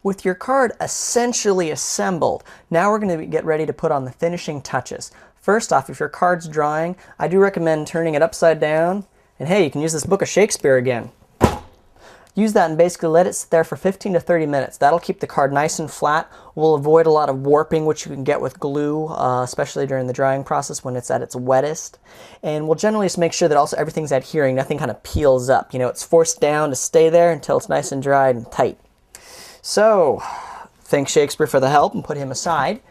With your card essentially assembled, now we're going to get ready to put on the finishing touches. First off, if your card's drying, I do recommend turning it upside down. And hey, you can use this book of Shakespeare again. Use that and basically let it sit there for 15 to 30 minutes. That'll keep the card nice and flat. We'll avoid a lot of warping, which you can get with glue, especially during the drying process when it's at its wettest. And we'll generally just make sure that also everything's adhering, nothing kind of peels up. You know, it's forced down to stay there until it's nice and dry and tight. So, thank Shakespeare for the help and put him aside.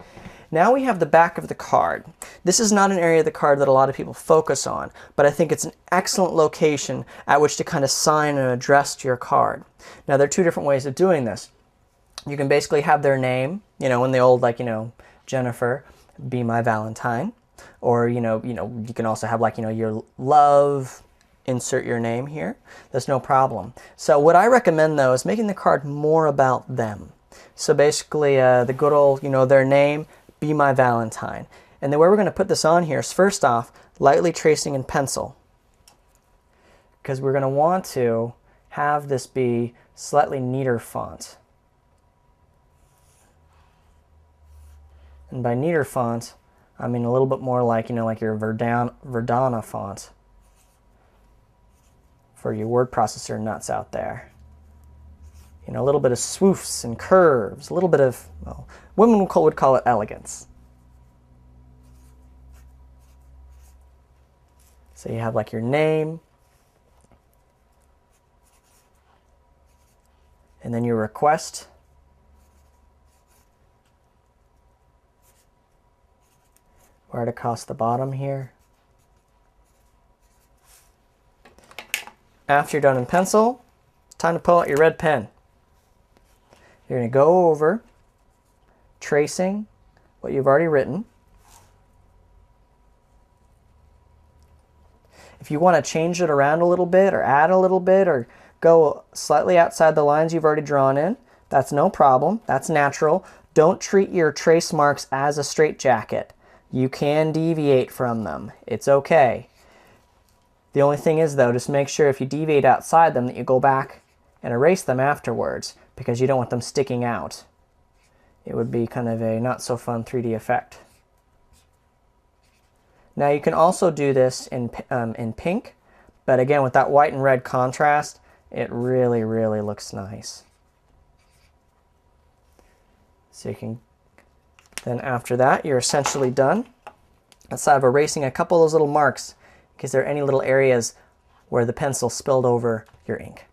Now we have the back of the card. This is not an area of the card that a lot of people focus on, but I think it's an excellent location at which to kind of sign and address to your card. Now there are two different ways of doing this. You can basically have their name, you know, in the old, like, you know, Jennifer, be my Valentine. Or, you can also have, like, you know, your love, insert your name here. That's no problem. So what I recommend, though, is making the card more about them. So basically, the good old, you know, their name, be my Valentine. And the way we're going to put this on here is, first off, lightly tracing in pencil. Because we're going to want to have this be slightly neater font. And by neater font, I mean a little bit more like, you know, like your Verdana font for your word processor nuts out there. You know, a little bit of swoofs and curves, a little bit of, well, women would call it elegance. So you have like your name, and then your request, right across the bottom here. After you're done in pencil, it's time to pull out your red pen. You're going to go over tracing what you've already written. If you want to change it around a little bit or add a little bit or go slightly outside the lines you've already drawn in, that's no problem. That's natural. Don't treat your trace marks as a straitjacket. You can deviate from them. It's okay. The only thing is, though, just make sure if you deviate outside them that you go back and erase them afterwards, because you don't want them sticking out. It would be kind of a not so fun 3D effect. Now you can also do this in pink, but again with that white and red contrast, it really, really looks nice. So you can, then after that, you're essentially done. Outside of erasing a couple of those little marks, because there are any little areas where the pencil spilled over your ink.